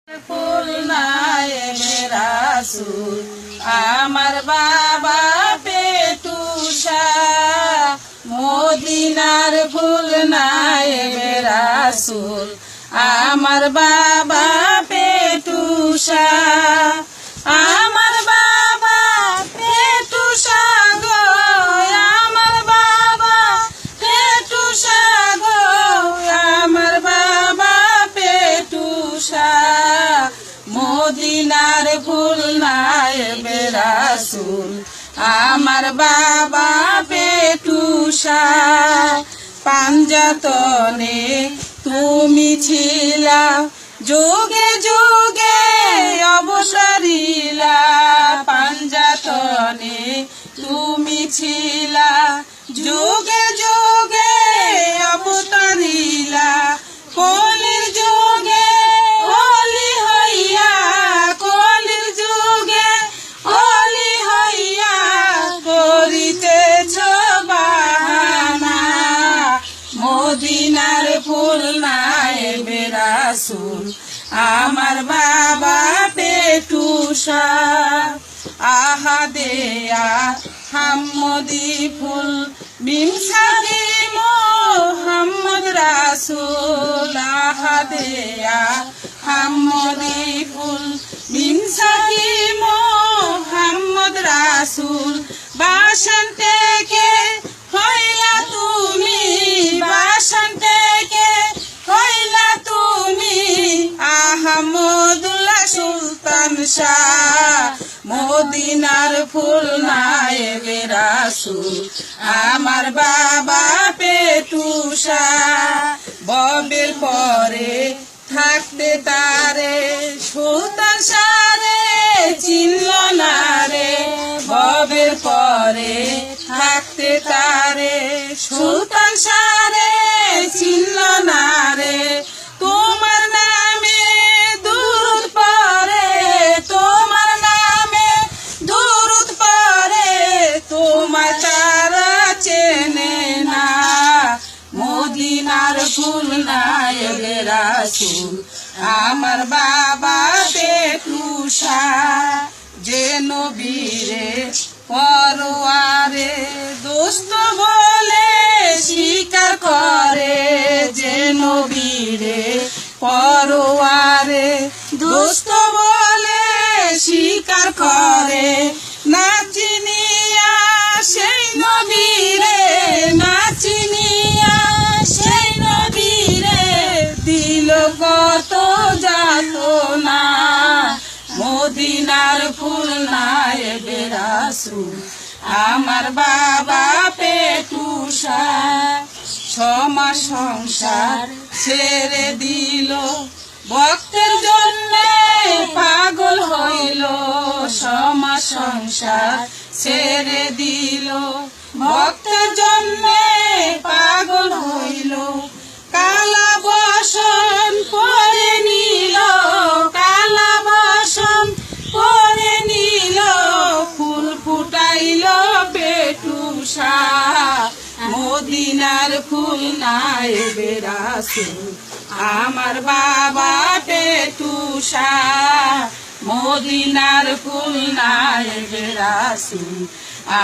ফুল নায়েবে রাসূল আমার বাবা পেটুসা মদিনার ফুল নায়েবে রাসূল আমার বাবা পেটুসা আমার বাবা পেটুসা গো আমার বাবা পেটুসা গো আমার বাবা পেটুসা মদিনার ফুল নায়েবে রাসূল আমার বাবা পেটুসা পাঞ্জাতনে তুমি ছিলা যুগে যুগে অবসরিলা পাঞ্জাতনে তুমি ছিলা যুগে যুগে অবতরিলা কলির যুগে অলি হইয়া কলির যুগে অলি হইয়া করিতেছ বাহানা মদিনার ফুল নায়েবে রাসূল আমার বাবা পেটুসা আহাদেয়া হাম্মদি ফুল বিমসাদি মোহাম্মদ রাসূল আহাদেয়া হাম্মদি ফুল বিমসাদি মোহাম্মদ রাসূল বাসন থেকে হইলা তুমি বাসন থেকে হইলা তুমি আহমদুল্লাহ সুলতান শাহ মদিনার ফুল নায়েবে রাসূল আমার বাবা পেটুসা ববের পরে থাকতে তারে সুলতান শাহরে চিনল না রে ববের পরে থাকতে তারে সুলতান শাহরে চিনল না রে তোমার নামে দুরূদ পড়ে তোমার নামে দুরূদ পড়ে তোমার তারা চেনে না মদিনার ফুল নায়েবে রাসূল আমার বাবা পেটুসা যে নবীরে পরওয়ারে দোস্ত বলে স্বীকার করে যে নবীরে পরওয়ারে দোস্ত বলে স্বীকার করে না চিনিয়া সেই নবীরে না চিনিয়া সেই নবীরে দিল কত যাতনা মদিনার ফুল নায়েবে রাসূল আমার বাবা পেটুসা সমাজ সংসার ছেড়ে দিল ভক্তের জন্য পাগল হইল সমাজ সংসার ছেড়ে দিল ভক্তের জন্য পাগল হইল কালা বসন পরে নিল কালা বসন পরে নিল ফুল ফুটাইল পেটুসা মদিনার ফুল নায়েবে রাসূল আমার বাবা পেটুসা মদিনার ফুল নায়েবে রাসূল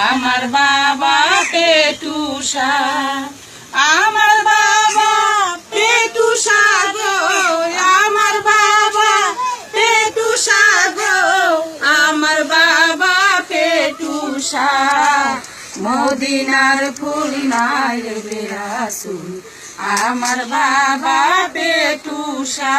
আমার বাবা পেটুসা আমার বাবা পেটুসা গো আমার বাবা পেটুসা গো আমার বাবা পেটুসা মদিনার ফুল নায়েবে রাসূল আমার বাবা পেটুসা।